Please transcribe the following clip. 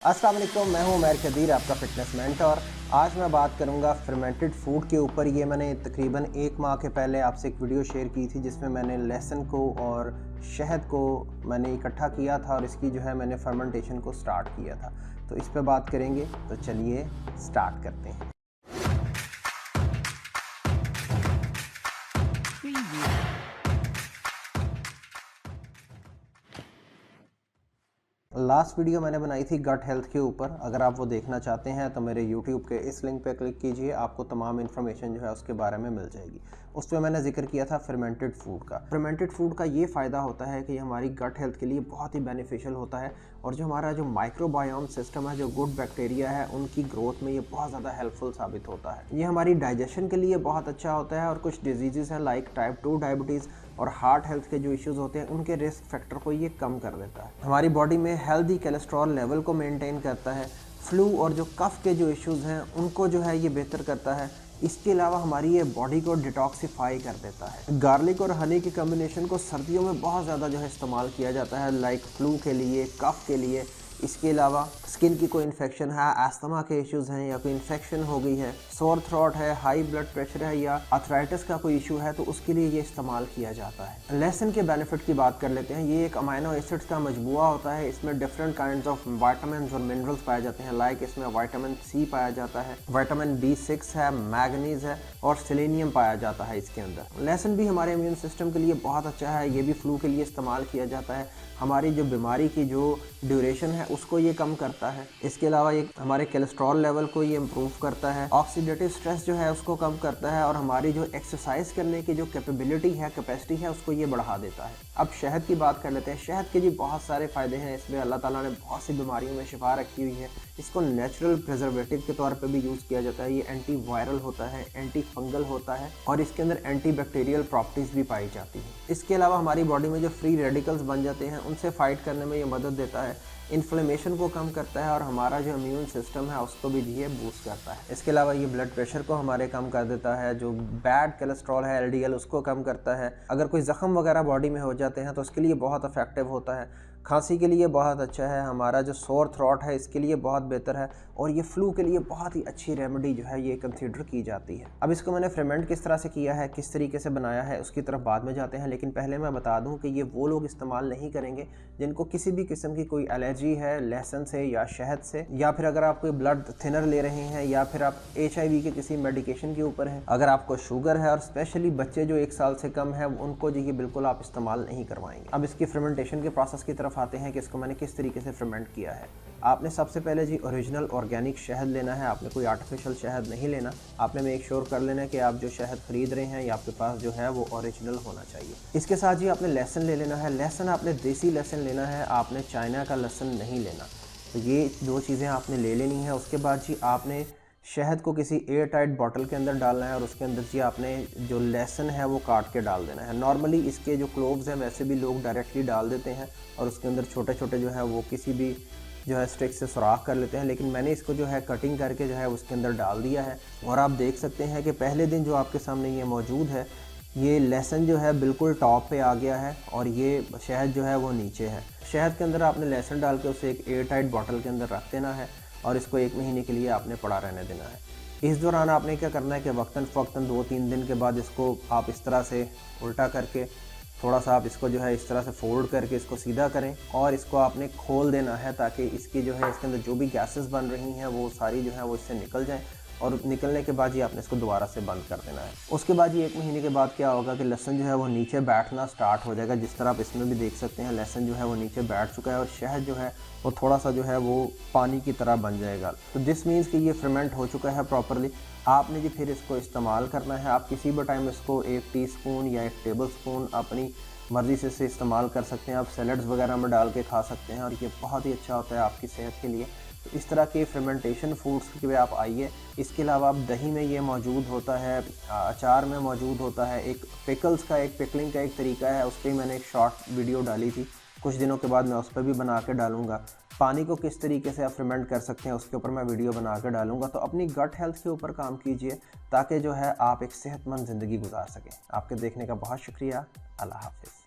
अस्सलाम वालेकुम, मैं हूं उमैर कदीर, आपका फिटनेस मेंटर। आज मैं बात करूंगा फर्मेंटेड फूड के ऊपर। ये मैंने तकरीबन 1 माह के पहले आपसे एक वीडियो शेयर की थी जिसमें मैंने लहसुन को और शहद को मैंने इकट्ठा किया था और इसकी जो है मैंने फर्मेंटेशन को स्टार्ट किया था। तो इस पर बात करेंगे, तो चलिए स्टार्ट करते हैं। लास्ट वीडियो मैंने बनाई थी गट हेल्थ के ऊपर। अगर आप वो देखना चाहते हैं तो मेरे यूट्यूब के इस लिंक पे क्लिक कीजिए, आपको तमाम इन्फॉर्मेशन जो है उसके बारे में मिल जाएगी। उस पर मैंने जिक्र किया था फर्मेंटेड फूड का। फर्मेंटेड फूड का ये फ़ायदा होता है कि हमारी गट हेल्थ के लिए बहुत ही बेनिफिशियल होता है और जो हमारा जो माइक्रोबायोम सिस्टम है, जो गुड बैक्टीरिया है, उनकी ग्रोथ में ये बहुत ज़्यादा हेल्पफुल साबित होता है। ये हमारी डाइजेशन के लिए बहुत अच्छा होता है और कुछ डिजीज़ हैं लाइक टाइप 2 डायबिटीज़ और हार्ट हेल्थ के जो इश्यूज़ होते हैं उनके रिस्क फैक्टर को ये कम कर देता है। हमारी बॉडी में हेल्दी कोलेस्ट्रॉल लेवल को मेंटेन करता है। फ्लू और जो कफ के जो इश्यूज़ हैं उनको जो है ये बेहतर करता है। इसके अलावा हमारी ये बॉडी को डिटॉक्सिफाई कर देता है। गार्लिक और हनी के कम्बिनेशन को सर्दियों में बहुत ज़्यादा जो है इस्तेमाल किया जाता है, लाइक फ्लू के लिए, कफ के लिए। इसके अलावा स्किन की कोई इन्फेक्शन है, एस्थमा के इश्यूज़ हैं या कोई इन्फेक्शन हो गई है, सोर थ्रोट है, हाई ब्लड प्रेशर है या आर्थराइटिस का कोई इशू है, तो उसके लिए ये इस्तेमाल किया जाता है। लहसुन के बेनिफिट की बात कर लेते हैं। ये एक अमाइनो एसिड्स का मजबूआ होता है। इसमें डिफरेंट काइंड्स ऑफ विटामिन और मिनरल्स पाए जाते हैं, लाइक इसमें विटामिन सी पाया जाता है, विटामिन B6 है, मैग्नीज है और सेलेनियम पाया जाता है इसके अंदर। लहसुन भी हमारे इम्यून सिस्टम के लिए बहुत अच्छा है। ये भी फ्लू के लिए इस्तेमाल किया जाता है। हमारी जो बीमारी की जो ड्यूरेशन है उसको ये कम करता है। इसके अलावा ये हमारे कोलेस्ट्रॉल लेवल को ये इम्प्रूव करता है, ऑक्सीडेटिव स्ट्रेस जो है उसको कम करता है और हमारी जो एक्सरसाइज करने की जो कैपेबिलिटी है, कैपेसिटी है, उसको ये बढ़ा देता है। अब शहद की बात कर लेते हैं। शहद के जी बहुत सारे फ़ायदे हैं। इसमें अल्लाह ताला ने बहुत सी बीमारियों में शिफा रखी हुई है। इसको नेचुरल प्रिजर्वेटिव के तौर पर भी यूज़ किया जाता है। ये एंटी वायरल होता है, एंटी फंगल होता है और इसके अंदर एंटी बैक्टीरियल प्रॉपर्टीज़ भी पाई जाती हैं। इसके अलावा हमारी बॉडी में जो फ्री रेडिकल्स बन जाते हैं उनसे फाइट करने में ये मदद देता है, इन्फ्लेमेशन को कम करता है और हमारा जो इम्यून सिस्टम है उसको भी ये बूस्ट करता है। इसके अलावा ये ब्लड प्रेशर को हमारे कम कर देता है, जो बैड कोलेस्ट्रॉल है LDL उसको कम करता है। अगर कोई ज़ख्म वगैरह बॉडी में हो जाते हैं तो उसके लिए बहुत इफेक्टिव होता है। खांसी के लिए बहुत अच्छा है। हमारा जो सोर थ्रोट है इसके लिए बहुत बेहतर है और ये फ्लू के लिए बहुत ही अच्छी रेमेडी जो है ये कंसीडर की जाती है। अब इसको मैंने फर्मेंट किस तरह से किया है, किस तरीके से बनाया है, उसकी तरफ बाद में जाते हैं। लेकिन पहले मैं बता दूं कि ये वो लोग इस्तेमाल नहीं करेंगे जिनको किसी भी किस्म की कोई एलर्जी है लहसुन से या शहद से, या फिर अगर आप कोई ब्लड थिनर ले रहे हैं या फिर आप HIV के किसी मेडिकेशन के ऊपर हैं, अगर आपको शुगर है और स्पेशली बच्चे जो 1 साल से कम है उनको जो ये बिल्कुल आप इस्तेमाल नहीं करवाएंगे। अब इसकी फर्मेंटेशन के प्रोसेस की तरफ आते हैं कि इसको मैंने किस तरीके से फर्मेंट किया है। आपने सबसे पहले जी ओरिजिनल ऑर्गेनिक शहद लेना है। आपने कोई आर्टिफिशियल शहद नहीं लेना। आपने मेक श्योर कर लेना है कि आप जो शहद खरीद रहे हैं या आपके पास जो है वो ओरिजिनल होना चाहिए। इसके साथ जी आपने लहसुन ले लेना है। लहसुन आपने देसी लहसुन लेना है, आपने चाइना का लहसुन नहीं लेना। तो ये 2 चीज़ें आपने ले लेनी है। उसके बाद जी आपने शहद को किसी एयर टाइट बॉटल के अंदर डालना है और उसके अंदर जी आपने जो लहसुन है वो काट के डाल देना है। नॉर्मली इसके जो क्लोव्स हैं वैसे भी लोग डायरेक्टली डाल देते हैं और उसके अंदर छोटे छोटे जो है वो किसी भी जो है स्टिक से सुराख कर लेते हैं, लेकिन मैंने इसको जो है कटिंग करके जो है उसके अंदर डाल दिया है। और आप देख सकते हैं कि पहले दिन जो आपके सामने ये मौजूद है, ये लहसुन जो है बिल्कुल टॉप पे आ गया है और ये शहद जो है वो नीचे है। शहद के अंदर आपने लहसुन डाल के उसे एक एयर टाइट बॉटल के अंदर रख देना है और इसको 1 महीने के लिए आपने पड़ा रहने देना है। इस दौरान आपने क्या करना है कि वक्तन फ़वक्तन 2-3 दिन के बाद इसको आप इस तरह से उल्टा करके थोड़ा सा आप इसको जो है इस तरह से फोल्ड करके इसको सीधा करें और इसको आपने खोल देना है ताकि इसकी जो है इसके अंदर जो भी गैसेस बन रही हैं वो सारी जो है वो इससे निकल जाएं और निकलने के बाद ही आपने इसको दोबारा से बंद कर देना है। उसके बाद ये 1 महीने के बाद क्या होगा कि लहसुन जो है वो नीचे बैठना स्टार्ट हो जाएगा। जिस तरह आप इसमें भी देख सकते हैं लहसुन जो है वो नीचे बैठ चुका है और शहद जो है वो थोड़ा सा जो है वो पानी की तरह बन जाएगा। तो दिस मीन्स कि ये फर्मेंट हो चुका है प्रॉपरली। आपने जी फिर इसको इस्तेमाल करना है। आप किसी भी टाइम इसको 1 टीस्पून या 1 टेबल स्पून अपनी मर्ज़ी से इस्तेमाल कर सकते हैं। आप सैलड्स वगैरह में डाल के खा सकते हैं और ये बहुत ही अच्छा होता है आपकी सेहत के लिए। तो इस तरह के फर्मेंटेशन फूड्स के आप आइए। इसके अलावा आप दही में ये मौजूद होता है, अचार में मौजूद होता है। एक पिकल्स का एक पिकलिंग का एक तरीका है, उस पर मैंने एक शॉर्ट वीडियो डाली थी। कुछ दिनों के बाद मैं उस पर भी बना के डालूँगा। पानी को किस तरीके से आप फर्मेंट कर सकते हैं उसके ऊपर मैं वीडियो बना के डालूँगा। तो अपनी गट हेल्थ के ऊपर काम कीजिए ताकि जो है आप एक सेहतमंद ज़िंदगी गुजार सकें। आपके देखने का बहुत शुक्रिया। अल्लाह हाफ़िज़।